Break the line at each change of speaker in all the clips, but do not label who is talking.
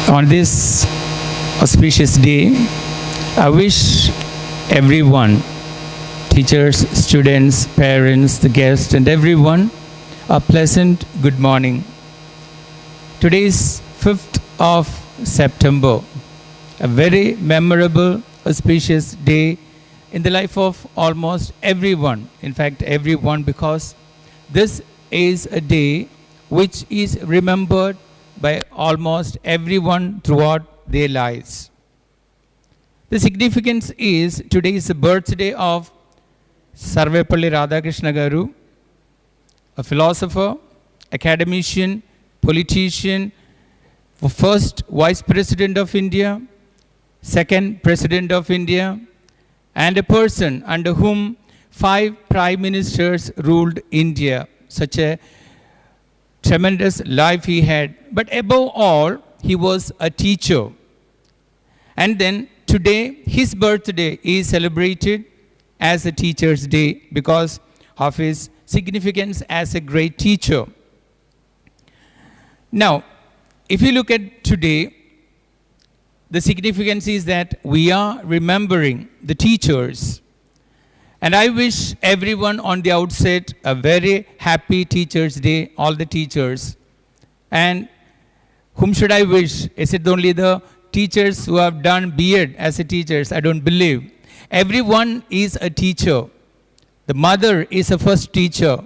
On this auspicious day, I wish everyone, teachers, students, parents, the guests, and everyone, a pleasant good morning. Today is 5th of September, a very memorable, auspicious day in the life of almost everyone. In fact, everyone, because this is a day which is remembered by almost everyone throughout their lives. The significance is today is the birthday of Sarvepalli Radhakrishna Garu, a philosopher, academician, politician, first Vice President of India, second President of India, and a person under whom 5 Prime Ministers ruled India. Such a tremendous life he had. But above all, he was a teacher. And then today, his birthday is celebrated as a Teacher's Day because of his significance as a great teacher. Now, if you look at today, the significance is that we are remembering the teachers. And I wish everyone on the outset a very happy Teachers' Day, all the teachers. And whom should I wish? Is it only the teachers who have done B.Ed as a teachers? I don't believe. Everyone is a teacher. The mother is a first teacher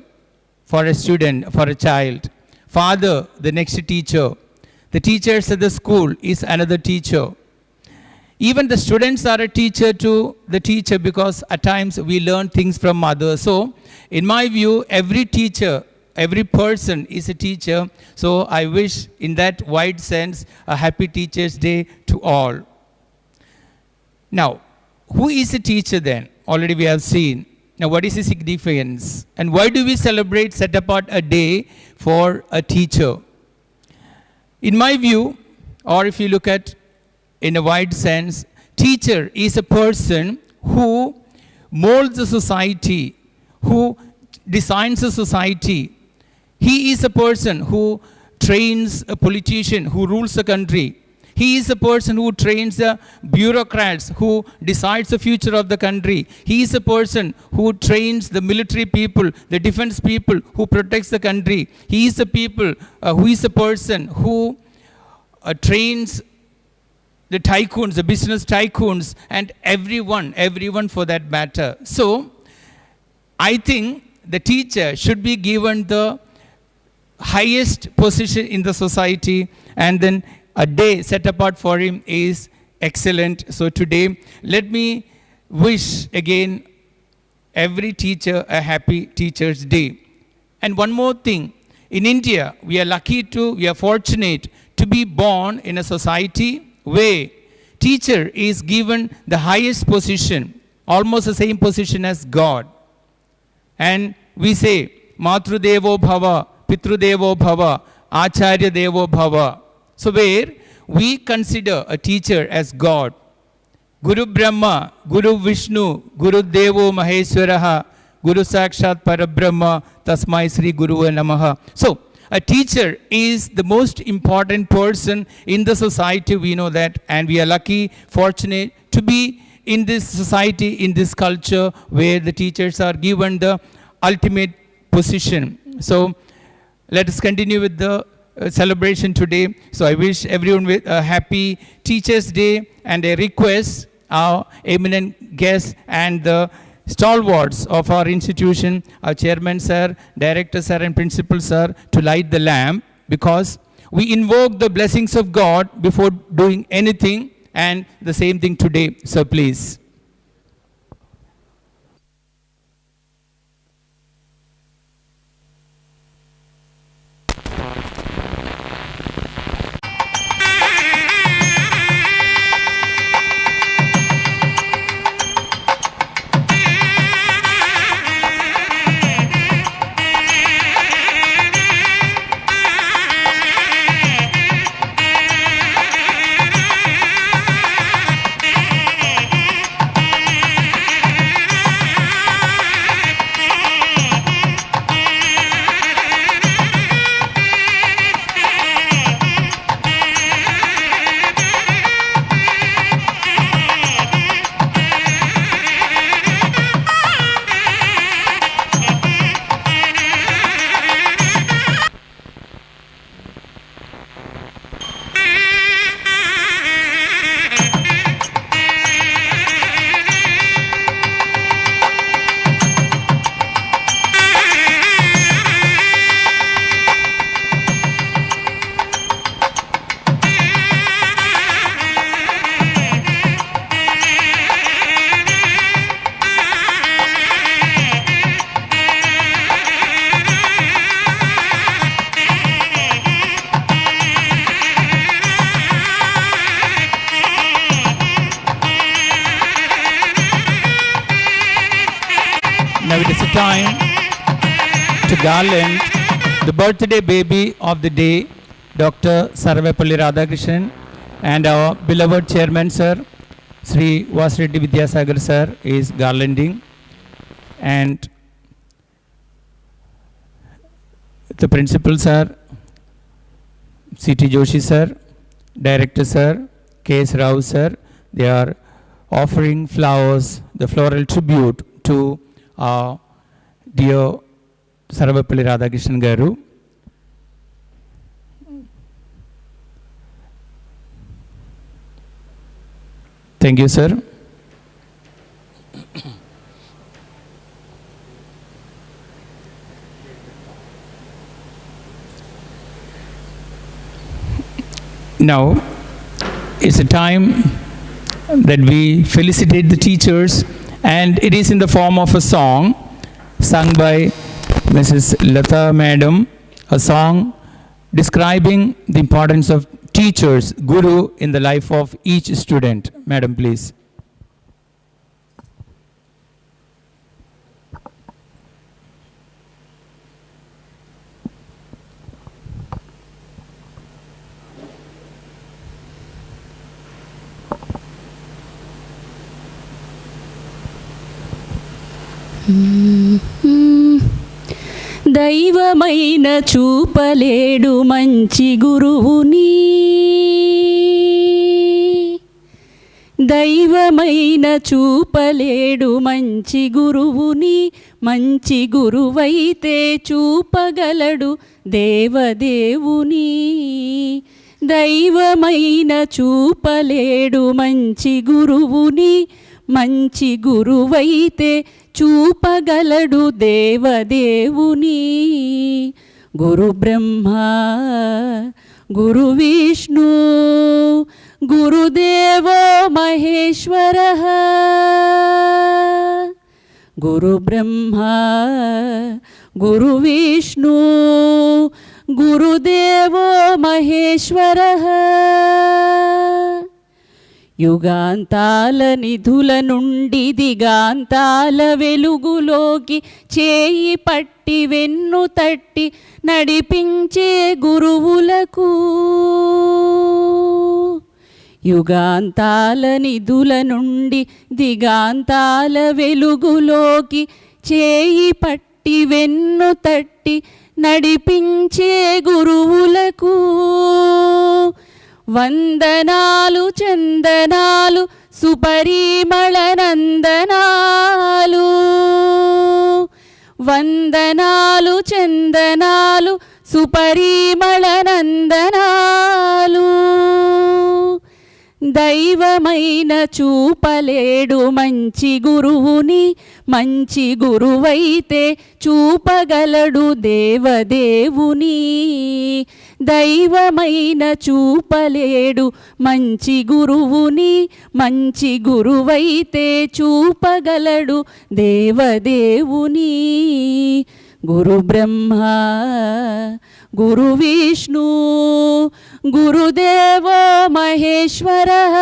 for a student, for a child. Father, the next teacher. The teachers at the school is another teacher. Even the students are a teacher to the teacher because at times we learn things from others. So, in my view, every teacher, every person is a teacher. So, I wish in that wide sense a happy Teachers' Day to all. Now, who is a teacher then? Already we have seen. Now, what is the significance? And why do we celebrate, set apart a day for a teacher? In my view, or if you look at in a wide sense, teacher is a person who molds a society, who designs a society. He is a person who trains a politician who rules a country. He is a person who trains the bureaucrats who decides the future of the country. He is a person who trains the military people, the defense people who protects the country. He is a people who is a person who trains the tycoons, the business tycoons, and everyone for that matter. So, I think the teacher should be given the highest position in the society, and then a day set apart for him is excellent. So today, let me wish again every teacher a happy Teachers' Day. And one more thing, in India, we are fortunate to be born in a society where teacher is given the highest position, almost the same position as God. And we say, Matru Devo Bhava, Pitru Devo Bhava, Acharya Devo Bhava. So where we consider a teacher as God. Guru Brahma, Guru Vishnu, Guru Devo Maheswaraha, Guru Sakshat Parabrahma, Tasmai Sri Guru Namaha. So, a teacher is the most important person in the society, we know that, and we are lucky, fortunate to be in this society, in this culture where the teachers are given the ultimate position. So, let us continue with the celebration today. So, I wish everyone with a happy Teachers' Day, and I request our eminent guests and the stalwarts of our institution, our chairman sir, director sir, and principal sir, to light the lamp, because we invoke the blessings of God before doing anything, and the same thing today. So please. garland the birthday baby of the day, Dr. Sarvepalli Radhakrishnan, and our beloved chairman sir, Sri Vasireddy Vidyasagar sir is garlanding, and the principals are C.T. Joshi sir, director sir, K.S. Rao sir. They are offering flowers, the floral tribute to our dear Sarvepalli Radhakrishnan garu. Thank you, sir. Now, it's a time that we felicitate the teachers, and it is in the form of a song sung by Mrs. Lata Madam, a song describing the importance of teachers, Guru, in the life of each student. Madam, please.
దైవమైన చూపలేడు మంచి గురువుని, దైవమైన చూపలేడు మంచి గురువుని, మంచి గురువైతే చూపగలడు దేవదేవుని. దైవమైన చూపలేడు మంచి గురువుని, మంచి గురువైతే చూపగలడు దేవదేవుని. గురు బ్రహ్మ గురు విష్ణు గురుదేవో మహేశ్వరః. గురు బ్రహ్మ గురు విష్ణు గురుదేవో మహేశ్వరః. యుగాంతాల నిధుల నుండి దిగాంతాల వెలుగులోకి చేయి పట్టి వెన్ను తట్టి నడిపించే గురువులకు, యుగాంతాల నిధుల నుండి దిగాంతాల వెలుగులోకి చేయి పట్టి వెన్ను తట్టి నడిపించే గురువులకు వందనాలు చందనాలు సుపరిమళ నందనాలు. వందనాలు చందనాలు సుపరిమళ నందనాలు. దైవమైన చూపలేడు మంచి గురువుని, మంచి గురువైతే చూపగలడు దేవదేవుని. దైవమైన చూపలేడు మంచి గురువుని, మంచి గురువైతే చూపగలడు దేవదేవుని. గురు బ్రహ్మ గురు విష్ణు గురుదేవో మహేశ్వరః.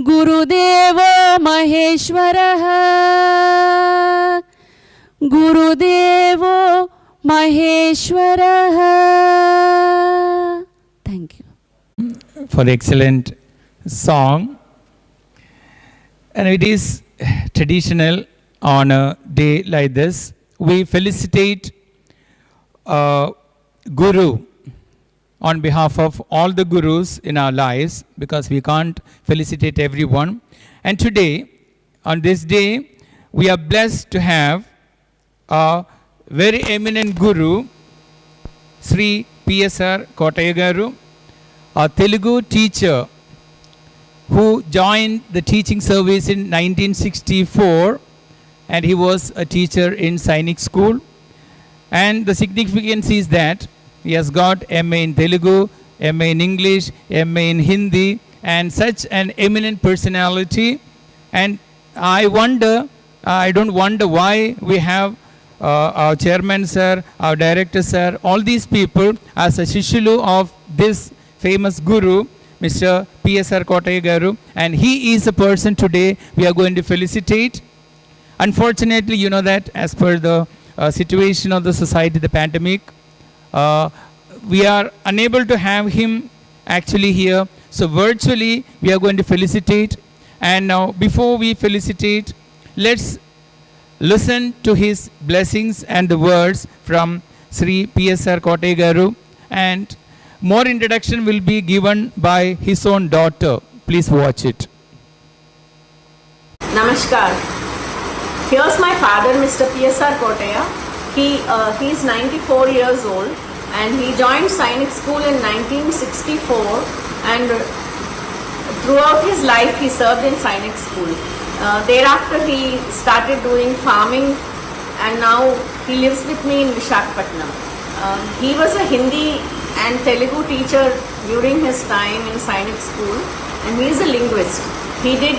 గురుదేవో మహేశ్వరః. గురుదేవో మహేశ్వరః. Thank you
For the excellent song. And it is traditional on a day like this, we felicitate Guru on behalf of all the Gurus in our lives, because we can't felicitate everyone. And today, on this day, we are blessed to have a very eminent Guru, Sri P.S.R. Kotaya Garu, a Telugu teacher who joined the teaching service in 1964, and he was a teacher in Sainik School. And the significance is that he has got MA in Telugu, MA in English, MA in Hindi, and such an eminent personality. And I don't wonder why we have our chairman sir, our director sir, all these people as a Shishulu of this famous Guru, Mr. P.S.R. Kotaya Garu, and he is a person today we are going to felicitate. Unfortunately, you know that as per the situation of the society, the pandemic, we are unable to have him actually here. So virtually we are going to felicitate. And now before we felicitate, let's listen to his blessings and the words from Sri PSR Kotte Garu. And more introduction will be given by his own daughter. Please watch it.
Namaskar. Here's my father, Mr. PSR Koteya. He is 94 years old and he joined Sainik School in 1964, and throughout his life he served in Sainik School. Thereafter he started doing farming and now he lives with me in Visakhapatnam. He was a Hindi and Telugu teacher during his time in Sainik School, and he is a linguist. He did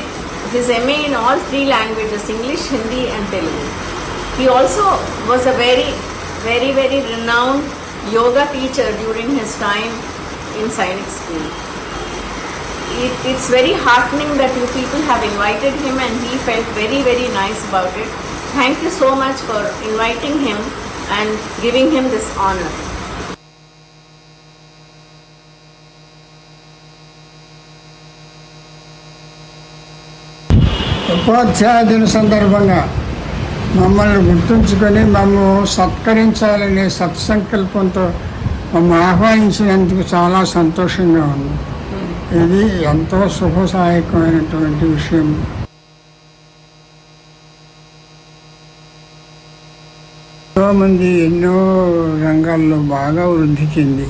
his MA in all three languages, English, Hindi and Telugu. He also was a very renowned yoga teacher during his time in Sainik School. It's very heartening that you people have invited him and he felt very nice about it. Thank you so much for inviting him and giving him this honor.
ఉపాధ్యాయ దిన సందర్భంగా మమ్మల్ని గుర్తుంచుకొని మమ్మల్ని సత్కరించాలనే సత్సంకల్పంతో మమ్మల్ని ఆహ్వానించినందుకు చాలా సంతోషంగా ఉంది. ఇది ఎంతో శుభసాయకమైనటువంటి విషయం. ఎంతోమంది ఎన్నో రంగాల్లో బాగా వృద్ధి చెంది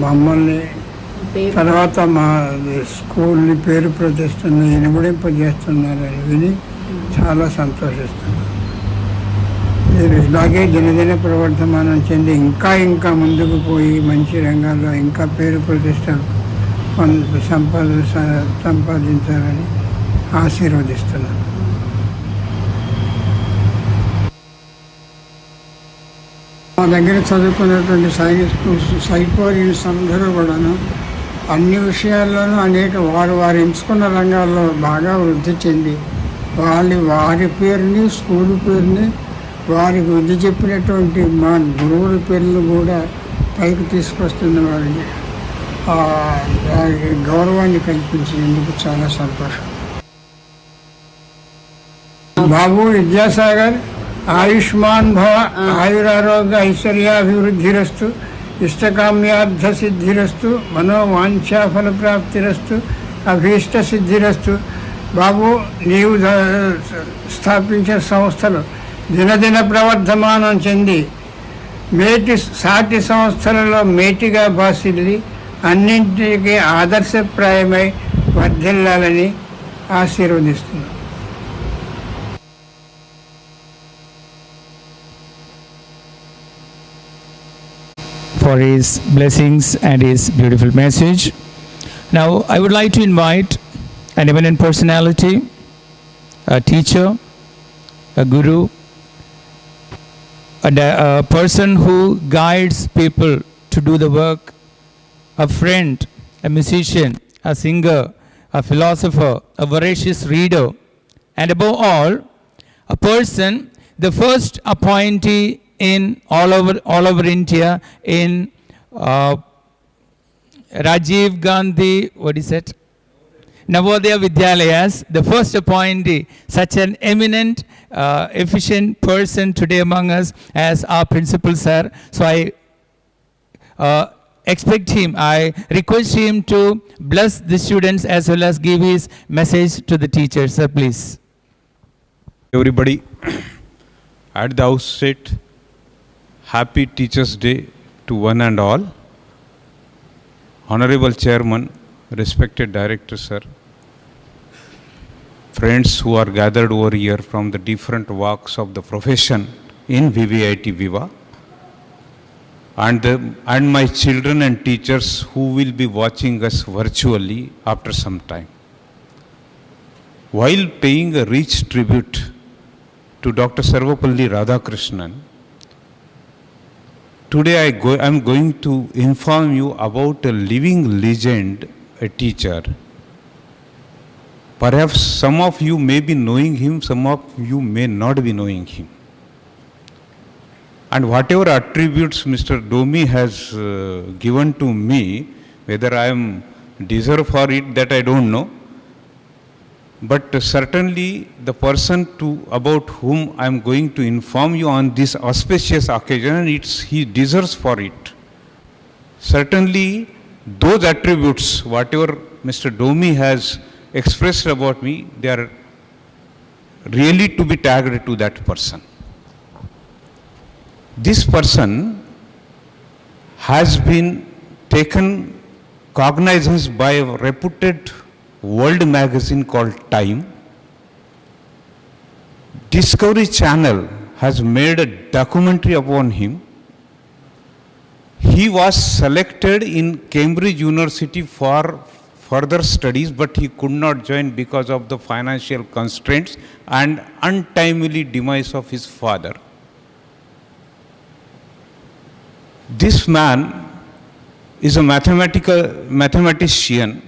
మమ్మల్ని తర్వాత మా స్కూల్ని పేరు ప్రతిష్టని ఇనుమడింపజేస్తున్నారని విని చాలా సంతోషిస్తున్నాను. మీరు ఇలాగే దినదిన ప్రవర్ధమానం చెంది ఇంకా ముందుకు పోయి మంచి రంగాల్లో ఇంకా పేరు ప్రతిష్టలు సంపాదించాలని ఆశీర్వదిస్తున్నాను. మా దగ్గర చదువుకున్నటువంటి సైనిక్ స్కూల్స్ సైకోరియన్స్ అందరూ కూడాను అన్ని విషయాల్లోనూ వారు ఎంచుకున్న రంగాల్లో బాగా వృద్ధి చెంది వారి పేరుని స్కూల్ పేరుని వారికి వృద్ధి చెప్పినటువంటి మా గురువుల పేర్లు కూడా పైకి తీసుకొస్తున్న వారిని వారికి గౌరవాన్ని కల్పించినందుకు చాలా సంతోషం. బాబు విద్యాసాగర్ ఆయుష్మాన్ భవ, ఆయురారోగ్య ఐశ్వర్యాభివృద్ధిరస్తు, ఇష్టకామ్యార్థ సిద్ధిరస్తు, మనోవాంఛాఫల ప్రాప్తిరస్తు, అభీష్ట సిద్ధిరస్తు. బాబు, నీవు స్థాపించిన సంస్థలు దినదిన ప్రవర్ధమానం చెంది సాటి సంస్థలలో మేటిగా బాసిల్లి అన్నింటికీ ఆదర్శప్రాయమై వర్ధిల్లాలని ఆశీర్వదిస్తున్నాను.
For his blessings and his beautiful message. Now I would like to invite an eminent personality, a teacher, a guru, a person who guides people to do the work, a friend, a musician, a singer, a philosopher, a voracious reader, and above all, a person, the first appointee in all over India in Rajiv Gandhi, Navodaya Vidyalayas, the first appointee, such an eminent, efficient person today among us as our principal sir. So I expect him, I request him to bless the students as well as give his message to the teachers. Sir, please.
Everybody, at the outset, Happy Teachers' Day to one and all. Honorable Chairman, respected Director Sir, friends who are gathered over here from the different walks of the profession in VVIT Viva, and my children and teachers who will be watching us virtually after some time. While paying a rich tribute to Dr. Sarvapalli Radhakrishnan, today I am going to inform you about a living legend, a teacher, Perhaps some of you may be knowing him, some of you may not be knowing him. And whatever attributes Mr. Domi has given to me, whether I am deserved for it, that I don't know. But certainly the person about whom I am going to inform you on this auspicious occasion, he deserves for it. Certainly those attributes, whatever Mr. Domi has expressed about me, they are really to be tagged to that person. This person has been taken cognizance by a reputed world magazine called Time. Discovery Channel has made a documentary upon him. He was selected in Cambridge University for further studies, but he could not join because of the financial constraints and untimely demise of his father. This man is a mathematician.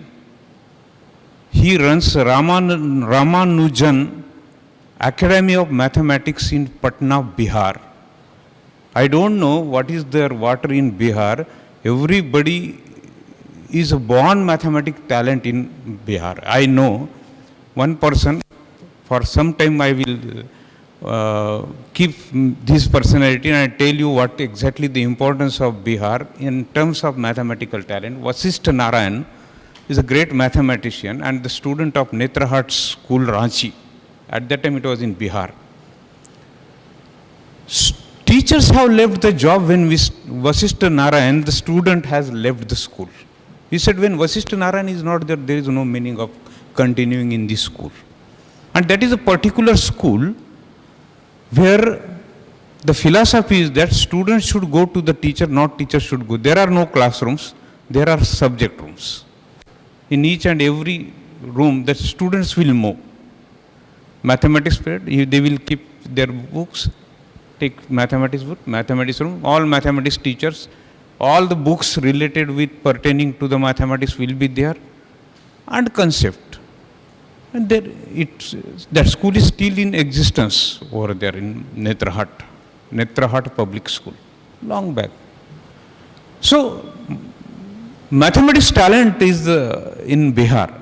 He runs Ramanujan Academy of Mathematics in Patna, Bihar. I don't know what is their water in Bihar. Everybody is a born mathematical talent in Bihar. I know one person, for some time I will keep this personality and I tell you what exactly the importance of Bihar in terms of mathematical talent. Vasishtha Narayan is a great mathematician and the student of Netrahat School, Ranchi. At that time it was in Bihar. Teachers have left the job when Vasishtha Narayan, the student, has left the school. He said when Vasishtha Narayan is not there, there is no meaning of continuing in this school. And that is a particular school where the philosophy is that students should go to the teacher, not teachers should go. There are no classrooms, there are subject rooms. In each and every room, the students will move. Mathematics period, they will keep their books, take mathematics book, mathematics room, all mathematics teachers, all the books related with pertaining to the mathematics will be there, and concept. And there that school is still in existence over there in Netrahat Public School, long back. So, mathematics talent is in Bihar.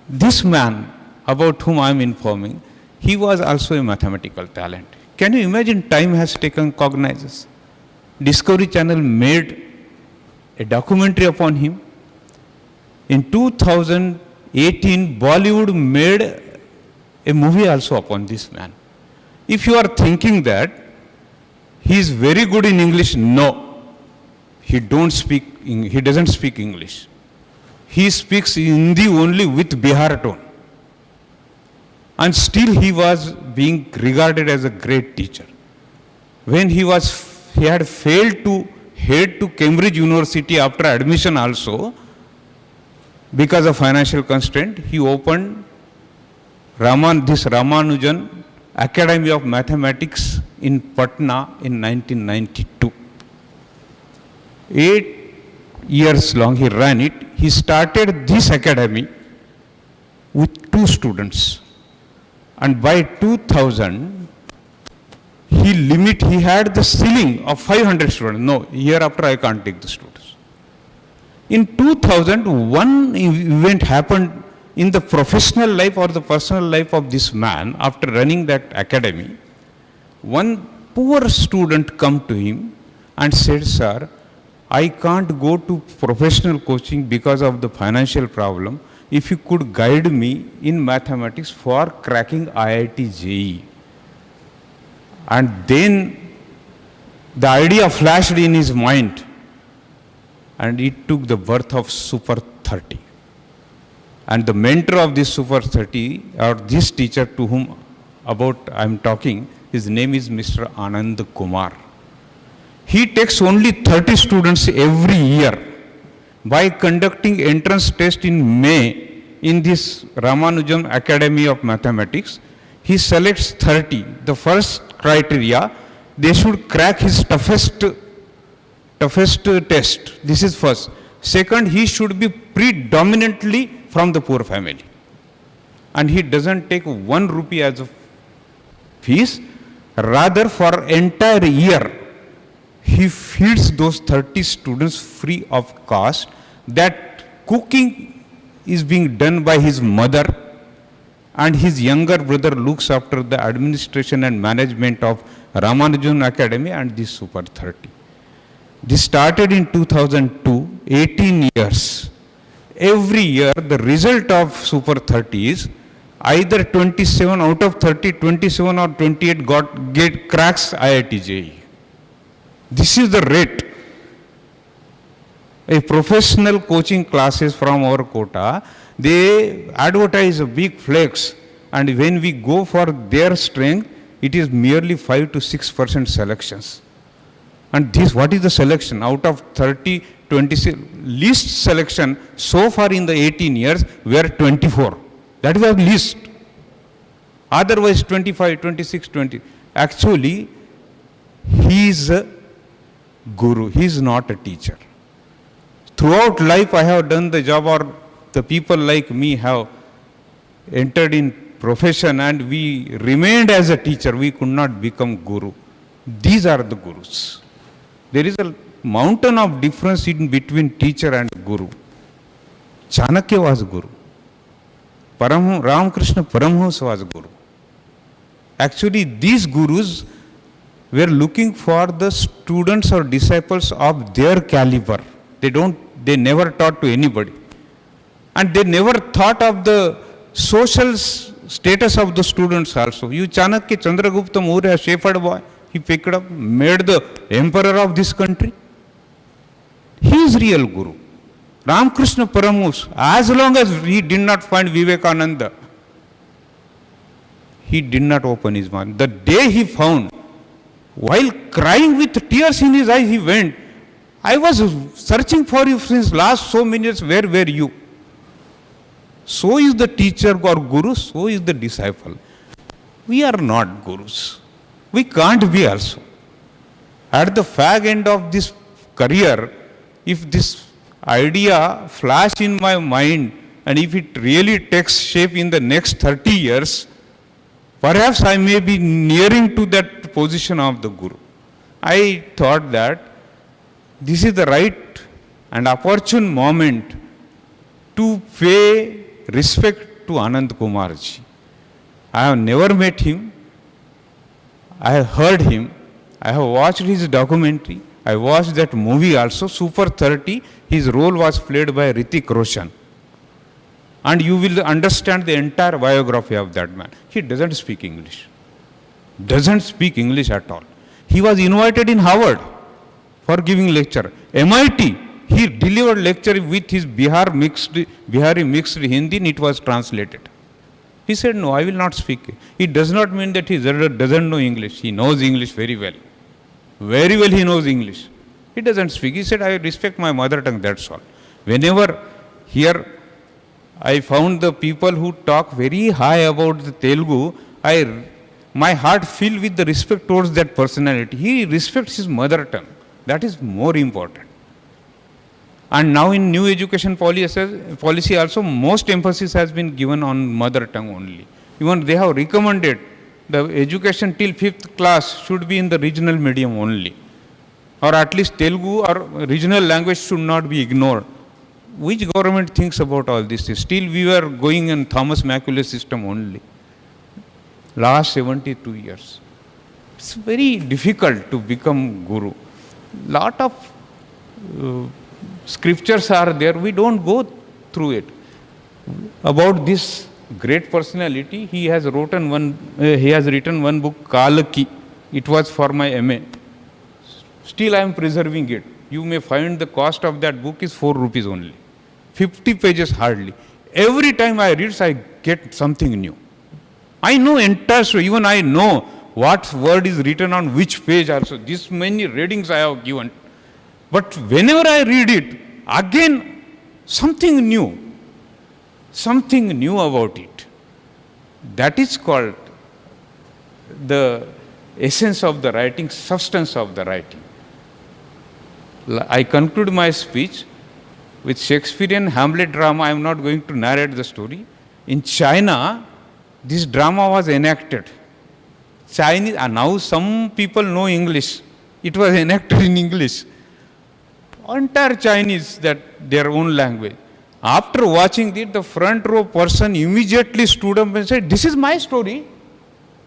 This man about whom I am informing, he was also a mathematical talent. Can you imagine Time has taken cognizance? Discovery Channel made a documentary upon him. In 2018, Bollywood made a movie also upon this man. If you are thinking that he is very good in English, no. He doesn't speak English. He speaks Hindi only with Bihar tone. And still he was being regarded as a great teacher. When he had failed to head to Cambridge University after admission also, because of financial constraint, he opened this Ramanujan Academy of Mathematics in Patna in 1992. 8 years long he ran it. He started this academy with 2 students. And by 2000, he had the ceiling of 500 students. No, hereafter I can't take the students. In 2000, one event happened in the professional life or the personal life of this man after running that academy. One poor student come to him and said, "Sir, I can't go to professional coaching because of the financial problem. If you could guide me in mathematics for cracking IIT JEE." And then the idea flashed in his mind and it took the birth of Super 30. And the mentor of this Super 30 or this teacher to whom I am talking, his name is Mr. Anand Kumar. He takes only 30 students every year. By conducting entrance test in May in this Ramanujan Academy of Mathematics, he selects 30. The first criteria, they should crack his toughest test. This is first. Second, he should be predominantly from the poor family. and he doesn't take 1 rupee as a fees. Rather, for entire year, he feeds those 30 students free of cost. That cooking is being done by his mother, and his younger brother looks after the administration and management of Ramanujan Academy and the Super 30. This started in 2002, 18 years. Every year, the result of Super 30 is either 27 out of 30, 27 or 28 get cracks IIT JEE. This is the rate. A professional coaching classes from our quota, they advertise a big flex, and when we go for their strength, it is merely 5 to 6% selections. And this, what is the selection? Out of 30, 26, least selection so far in the 18 years were 24. That is the least. Otherwise 25, 26, 20. Actually, he is a guru, he is not a teacher. Throughout life I have done the job, or the people like me have entered in profession and we remained as a teacher, we could not become guru. These are the gurus. There is a mountain of difference in between teacher and guru. Chanakya was guru. Ramakrishna Paramhans was guru. Actually, these gurus were looking for the students or disciples of their caliber. They never taught to anybody. And they never thought of the social status of the students also. You Chanakya, Chandragupta Maurya, shepherd boy, he picked up, made the emperor of this country. He is real guru. Ramakrishna Paramhans, as long as he did not find Vivekananda, he did not open his mouth. The day he found, while crying with tears in his eyes, he went, I was searching for you since last so many years, where were you? So is the teacher or guru, so is the disciple. We are not gurus. We can't be also. At the fag end of this career, if this idea flash in my mind and if it really takes shape in the next 30 years, perhaps I may be nearing to that position of the guru. I thought that this is the right and opportune moment to pay respect to Anand Kumar ji. I have never met him. I have heard him. I have watched his documentary. I watched that movie also, Super 30. His role was played by Hrithik Roshan. And you will understand the entire biography of that man. He doesn't speak English. Doesn't speak English at all. He was invited in Harvard for giving lecture. MIT, he delivered lecture with his Bihari mixed Hindi, and it was translated. He said, no, I will not speak. It does not mean that he doesn't know English. He knows English very well. Very well he knows English. He doesn't speak. He said, I respect my mother tongue, that's all. Whenever here I found the people who talk very high about the Telugu, my heart filled with the respect towards that personality. He respects his mother tongue. That is more important. And now in new education policy also, most emphasis has been given on mother tongue only. Even they have recommended the education till 5th class should be in the regional medium only. Or at least Telugu or regional language should not be ignored. Which government thinks about all this? Still we were going in Thomas Macaulay system only. Last 72 years. It's very difficult to become guru. Lot of scriptures are there. We don't go through it. About this great personality, he has written one book, Kalaki. It was for my MA. Still I am preserving it. You may find the cost of that book is 4 rupees only. 50 pages hardly. Every time I read, I get something new. I know entire story. Even I know what word is written on which page also. This many readings I have given. But whenever I read it, again something new about it. That is called the essence of the writing, substance of the writing. I conclude my speech with Shakespearean Hamlet drama. I am not going to narrate the story. In China, this drama was enacted. Chinese, now some people know English. It was enacted in English. Entire Chinese, that their own language. After watching it, the front row person immediately stood up and said, "This is my story.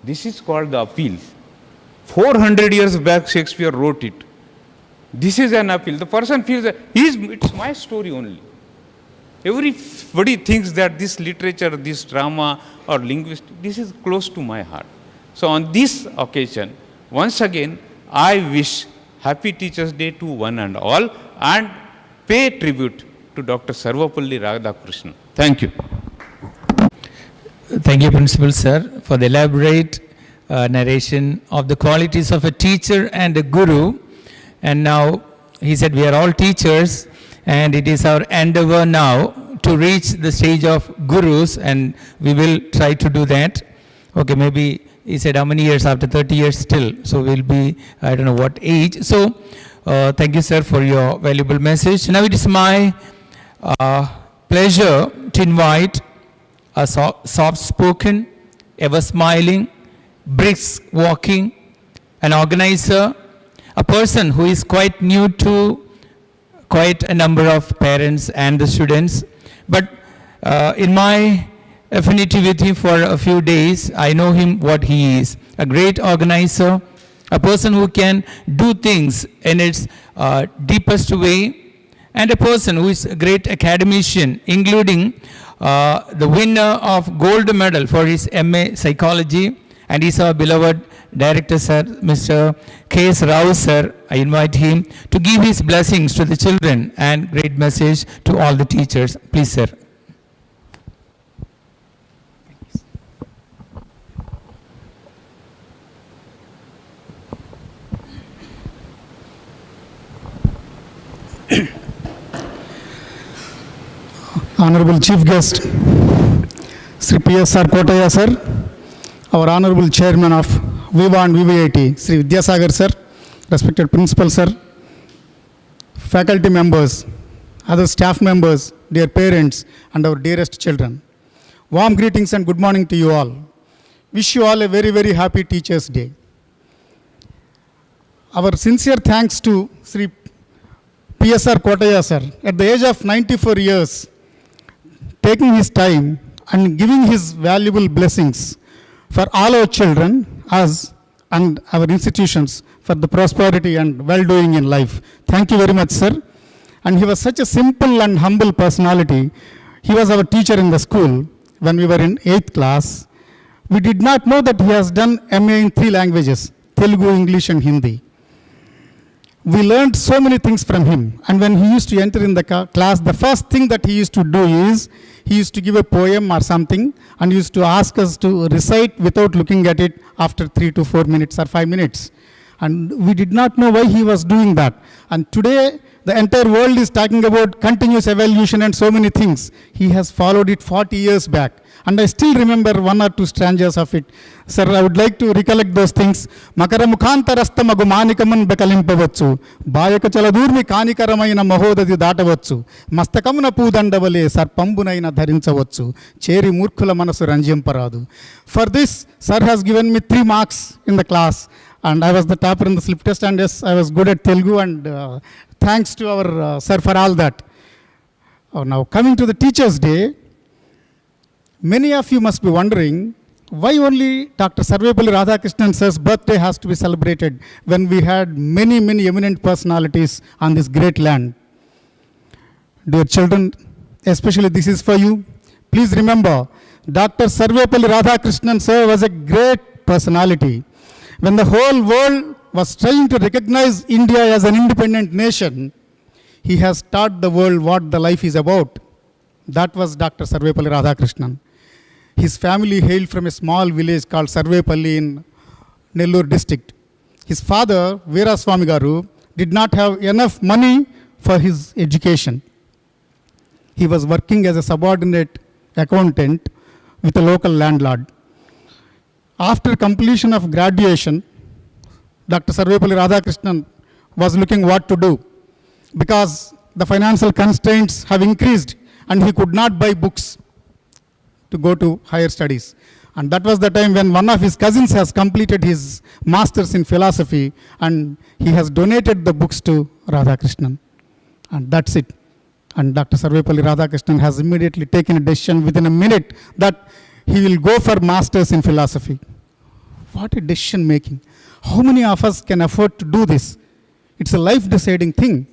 This is called the appeal. 400 years back, Shakespeare wrote it. This is an appeal." The person feels that it's my story only. Everybody thinks that this literature, this drama or linguistics, this is close to my heart. So on this occasion, once again, I wish Happy Teachers' Day to one and all, and pay tribute to Dr. Sarvapalli Radhakrishnan. Thank you.
Thank you, Principal Sir, for the elaborate narration of the qualities of a teacher and a guru. And now, he said we are all teachers, and it is our endeavor now to reach the stage of gurus, and we will try to do that. Okay, maybe he said how many years after 30 years still, so we'll be, I don't know what age. So, thank you, sir, for your valuable message. Now it is my pleasure to invite a soft-spoken, ever-smiling, brisk walking, an organizer, a person who is quite new to quite a number of parents and the students. But in my affinity with him for a few days, I know him what he is. A great organizer, a person who can do things in its deepest way, and a person who is a great academician, including the winner of gold medal for his MA Psychology, and he's our beloved Director, Sir, Mr. K.S. Rao, Sir. I invite him to give his blessings to the children and great message to all the teachers. Please, sir.
Honorable Chief Guest, Sri P.S.R. Kotaya, Sir, our Honorable Chairman of Viva and VVIT, Sri Vidyasagar, Sir, respected Principal, Sir, faculty members, other staff members, dear parents, and our dearest children. Warm greetings and good morning to you all. Wish you all a very, very happy Teachers' Day. Our sincere thanks to Sri P.S.R. Kotaya, Sir, at the age of 94 years, taking his time and giving his valuable blessings for all our children, us and our institutions, for the prosperity and well-doing in life. Thank you very much, sir. And he was such a simple and humble personality. He was our teacher in the school when we were in 8th class. We did not know that he has done MA in 3 languages, Telugu, English and Hindi. We learned so many things from him. And when he used to enter in the class, the first thing that he used to do is, he used to give a poem or something and used to ask us to recite without looking at it after 3 to 4 minutes or 5 minutes. And we did not know why he was doing that. And today, the entire world is talking about continuous evolution and so many things. He has followed it 40 years back. And I still remember 1 or 2 stanzas of it. Sir, I would like to recollect those things. Makara mukhantarastha magu manikaman bekalimpavachu. Bayaka chaladurmi kanikaramaina mahodadi datavachu. Mastakamuna pudandavale sarpambunaina dharinchavachu. Cheri murkhula manasu ranjamparadu. For this, sir has given me 3 marks in the class. And I was the topper in the slip test, and yes, I was good at Telugu, and thanks to our sir for all that. Now, coming to the Teachers' Day, many of you must be wondering, why only Dr. Sarvepalli Radhakrishnan sir's birthday has to be celebrated when we had many, many eminent personalities on this great land. Dear children, especially this is for you. Please remember, Dr. Sarvepalli Radhakrishnan sir was a great personality. When the whole world was trying to recognize India as an independent nation, he has taught the world what the life is about. That was Dr. Sarvepalli Radhakrishnan. His family hailed from a small village called Sarvepalli in Nellore district. His father, Veeraswamy Garu, did not have enough money for his education. He was working as a subordinate accountant with a local landlord. After completion of graduation, Dr. Sarvepalli Radhakrishnan was looking what to do because the financial constraints have increased and he could not buy books. to go to higher studies. And that was the time when one of his cousins has completed his master's in philosophy, and he has donated the books to Radhakrishnan. And that's it. And Dr. Sarvepalli Radhakrishnan has immediately taken a decision within a minute that he will go for master's in philosophy. What a decision making. How many of us can afford to do this? It's a life deciding thing.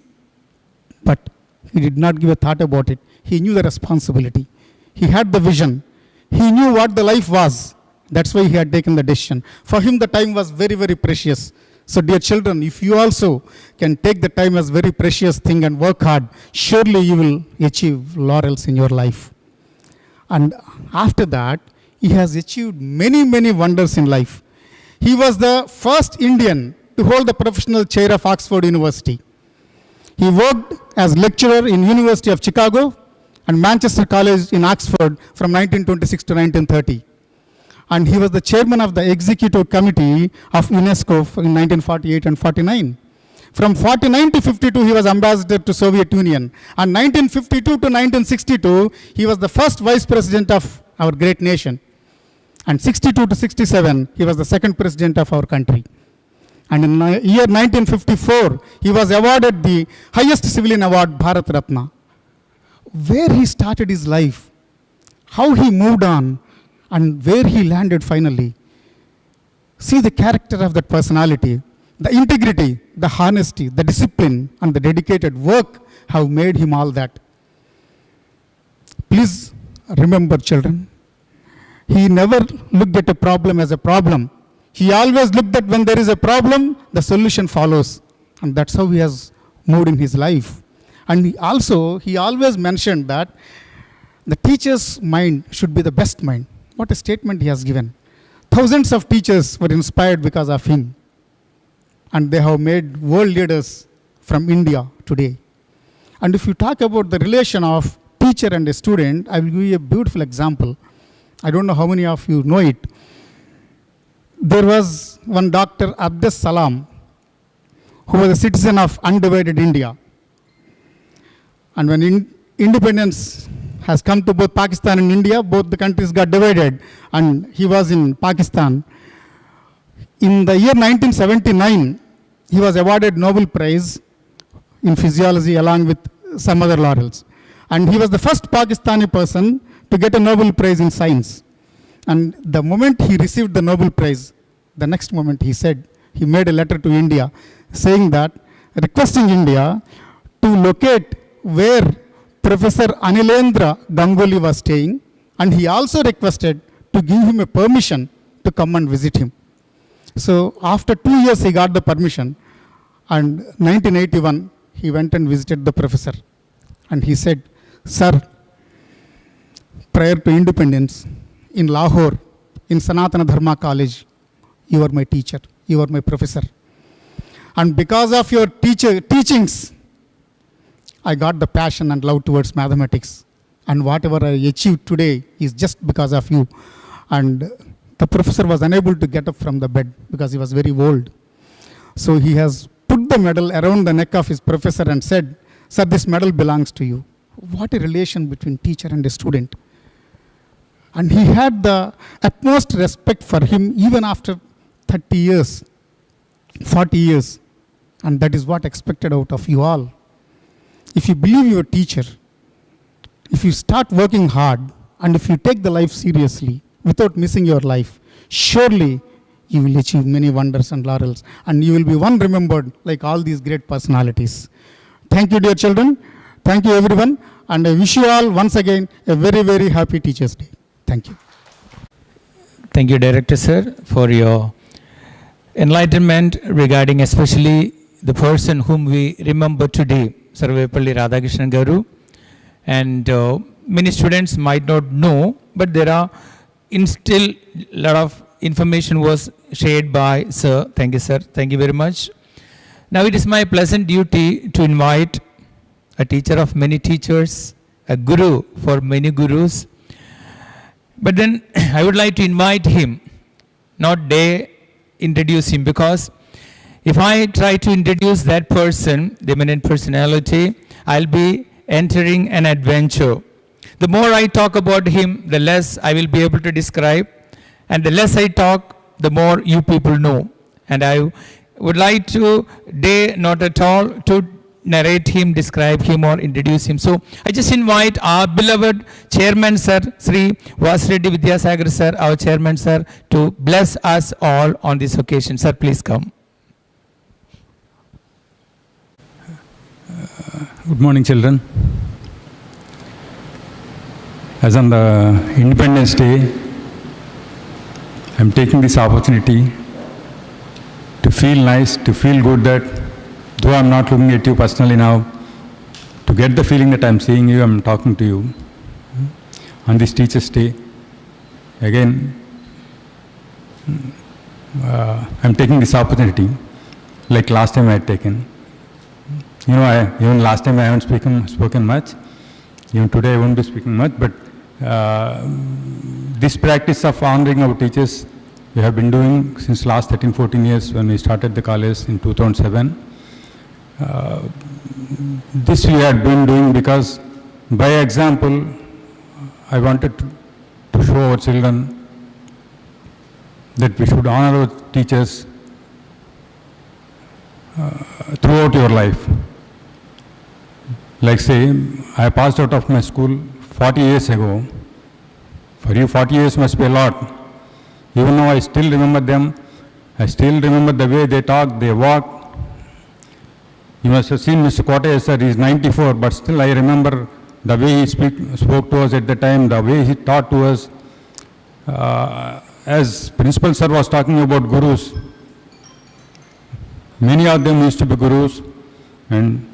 But he did not give a thought about it. He knew the responsibility. He had the vision. He knew what the life was. That's why he had taken the decision. For him, the time was very, very precious. So dear children, if you also can take the time as very precious thing and work hard, surely you will achieve laurels in your life. And after that, he has achieved many, many wonders in life. He was the first Indian to hold the professional chair of Oxford University. He worked as lecturer in University of Chicago and Manchester College in Oxford from 1926 to 1930. And he was the chairman of the executive committee of UNESCO in 1948 and 49. From 49 to 52, he was ambassador to Soviet Union. And 1952 to 1962, he was the first vice president of our great nation. And 62 to 67, he was the second president of our country. And in the year 1954, he was awarded the highest civilian award, Bharat Ratna. Where he started his life, how he moved on, and where he landed finally. See the character of that personality, the integrity, the honesty, the discipline, and the dedicated work have made him all that. Please remember, children, he never looked at a problem as a problem. He always looked at when there is a problem, the solution follows. And that's how he has moved in his life. And he always mentioned that the teacher's mind should be the best mind. What a statement he has given. Thousands of teachers were inspired because of him. And they have made world leaders from India today. And if you talk about the relation of teacher and a student, I will give you a beautiful example. I don't know how many of you know it. There was one Dr. Abdus Salam, who was a citizen of undivided India. And when independence has come to both Pakistan and India, both the countries got divided, and he was in Pakistan. In the year 1979, he was awarded Nobel Prize in physiology along with some other laurels. And he was the first Pakistani person to get a Nobel Prize in science. And the moment he received the Nobel Prize, the next moment he made a letter to India saying that, requesting India to locate where Professor Anilendra Ganguly was staying, and he also requested to give him a permission to come and visit him. So after 2 years he got the permission, and 1981 he went and visited the professor, and he said, "Sir, prior to independence, in Lahore, in Sanatana Dharma College, you are my teacher, you are my professor. And because of your teachings, I got the passion and love towards mathematics. And whatever I achieved today is just because of you." And the professor was unable to get up from the bed because he was very old. So he has put the medal around the neck of his professor and said, "Sir, this medal belongs to you." What a relation between teacher and a student. And he had the utmost respect for him even after 30 years, 40 years. And that is what expected out of you all. If you believe your teacher, if you start working hard, and if you take the life seriously without missing your life, surely you will achieve many wonders and laurels, and you will be one remembered like all these great personalities. Thank you, dear children. Thank you, everyone. And I wish you all once again a very, very happy Teachers' Day. Thank you.
Thank you, Director Sir, for your enlightenment regarding especially the person whom we remember today, Sarvepalli Radhakrishnan Garu. And many students might not know, but there are still a lot of information was shared by Sir. Thank you, Sir. Thank you very much. Now it is my pleasant duty to invite a teacher of many teachers, a guru for many gurus. But then I would like to invite him, not dare introduce him, because if I try to introduce that person, the eminent personality, I'll be entering an adventure. the more I talk about him, the less I will be able to describe. And the less I talk, the more you people know. And I would like to dare not at all to narrate him, describe him, or introduce him. So I just invite our beloved chairman, sir, Sri Vasireddy Vidyasagar, sir, our chairman, sir, to bless us all on this occasion. Sir, please come.
Good morning, children. As on the Independence Day, I'm taking this opportunity to feel nice, to feel good that though I'm not looking at you personally now, to get the feeling that I'm seeing you, I'm talking to you on this Teachers' Day. Again, I'm taking this opportunity like last time I had taken. You know, even last time I haven't spoken much. Even today I won't be speaking much, but this practice of honoring our teachers we have been doing since last 13-14 years when we started the college in 2007. This we had been doing because by example I wanted to show our children that we should honor our teachers throughout your life. Like say, I passed out of my school 40 years ago. For you 40 years must be a lot. Even now I still remember them. I still remember the way they talk, they walk. You must have seen Mr. Kotaya sir, he is 94, but still I remember the way he spoke to us at the time, the way he taught to us. As Principal sir was talking about gurus, many of them used to be gurus, and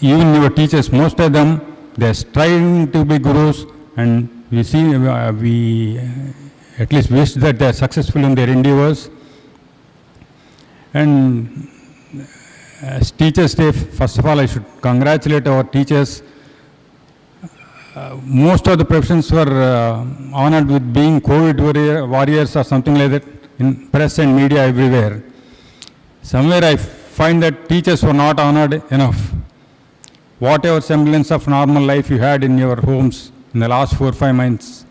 even your teachers, most of them, they are striving to be gurus, and we see, we at least wish that they are successful in their endeavors. And as Teachers' Day, first of all, I should congratulate our teachers. Most of the professions were honored with being COVID warriors or something like that in press and media everywhere. Somewhere I find that teachers were not honored enough. Whatever semblance of normal life you had in your homes in the last 4 or 5 months,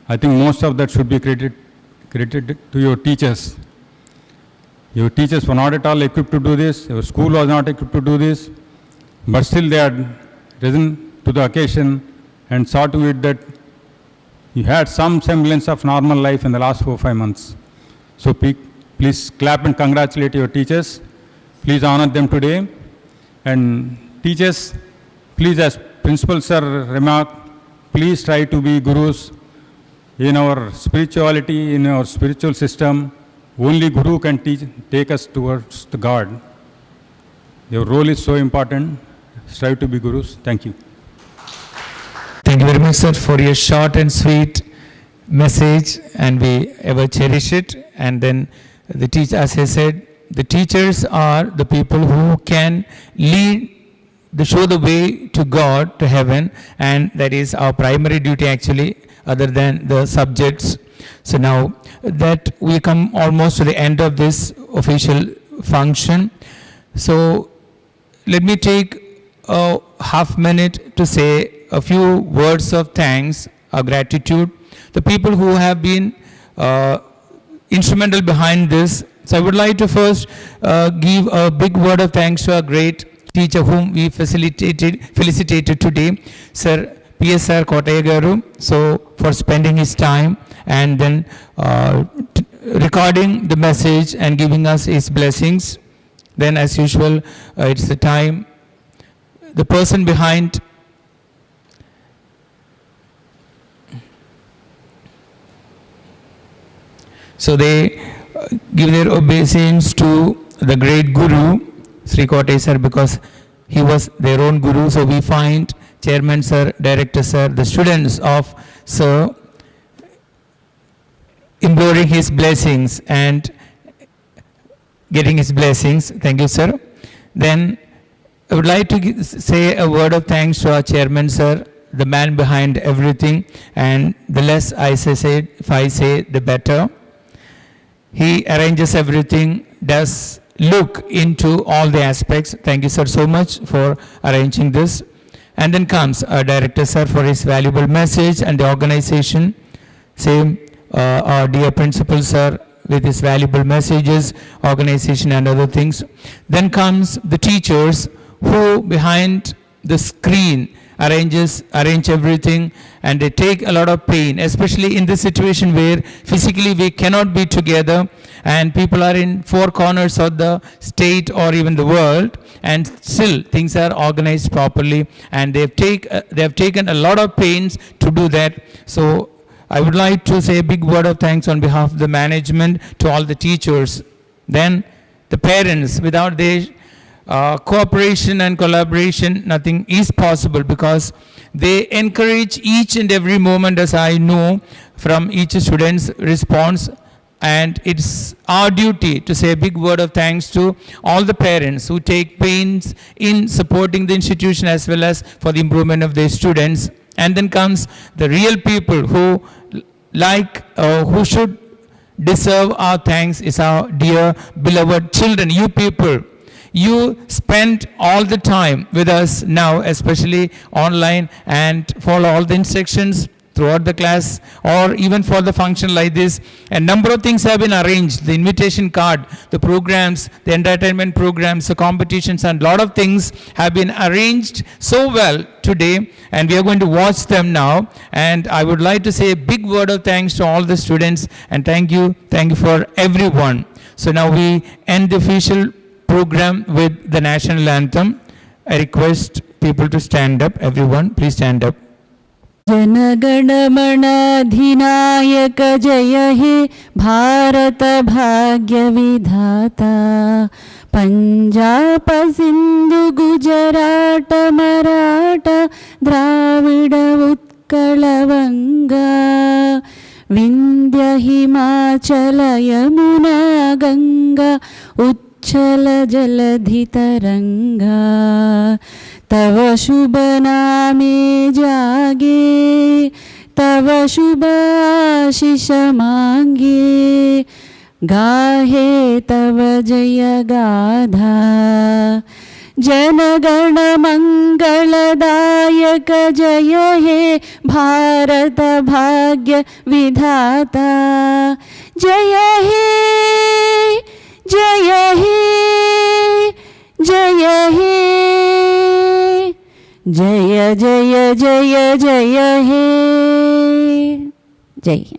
I think most of that should be credited to your teachers. Your teachers were not at all equipped to do this, your school was not equipped to do this, but still they had risen to the occasion and saw to it that you had some semblance of normal life in the last 4 or 5 months. So please clap and congratulate your teachers. Please honor them today. And teachers, please, as Principal sir remarked, please try to be gurus in our spirituality, in our spiritual system. Only Guru can take us towards the God. Your role is so important. Strive to be gurus. Thank you.
Thank you very much, sir, for your short and sweet message, and we ever cherish it. And then as I said, the teachers are the people who can show the way to God, to heaven, and that is our primary duty actually, other than the subjects. So now that we come almost to the end of this official function, so let me take a half minute to say a few words of thanks or gratitude. The people who have been instrumental behind this. So I would like to first give a big word of thanks to our great teacher whom we felicitated today, Sir PSR Kotaya Garu, so for spending his time and then recording the message and giving us his blessings. Then as usual, it's the time, the person behind so they give their obeisance to the great Guru, Sri Kotaya sir, because he was their own Guru. So we find Chairman sir, Director sir, the students of sir imploring his blessings and getting his blessings. Thank you, sir. Then I would like to say a word of thanks to our Chairman sir, the man behind everything, and the less I say, if I say, the better. He arranges everything, does look into all the aspects. Thank you, sir, so much for arranging this. And then comes our director, sir, for his valuable message, and the organization. Same, our dear principal, sir, with his valuable messages, organization and other things. Then comes the teachers who behind the screen arrange everything, and they take a lot of pain, especially in this situation where physically we cannot be together and people are in four corners of the state or even the world, and still things are organized properly, and they have taken a lot of pains to do that. So I would like to say a big word of thanks on behalf of the management to all the teachers. Then the parents, without their cooperation and collaboration, nothing is possible, because they encourage each and every moment, as I know from each student's response. And it's our duty to say a big word of thanks to all the parents who take pains in supporting the institution as well as for the improvement of their students. And then comes the real people who who should deserve our thanks is our dear beloved children, you people. You spend all the time with us now, especially online, and follow all the instructions throughout the class, or even for the function like this. A number of things have been arranged, the invitation card, the programs, the entertainment programs, the competitions, and a lot of things have been arranged so well today, and we are going to watch them now. And I would like to say a big word of thanks to all the students, and thank you for everyone. So now we end the official program with the national anthem. I request people to stand up. Everyone, please stand up.
Jana Gana Mana अधिनायक जय हे भारत भाग्य विधाता पंजाब सिंधु गुजरात मराठा द्राविड उत्कल वंगा विंध्य हिमाचल यमुना गंगा उच्छल जलधि तरंगा तव शुभ नामे जागे तव शुभ आशीष मांगे गाहे तव जय गाथा जनगण मंगलदायक जय हे भारत भाग्य विधाता जय हे जय हे जय हे जय जय जय जय हे जय हिंद।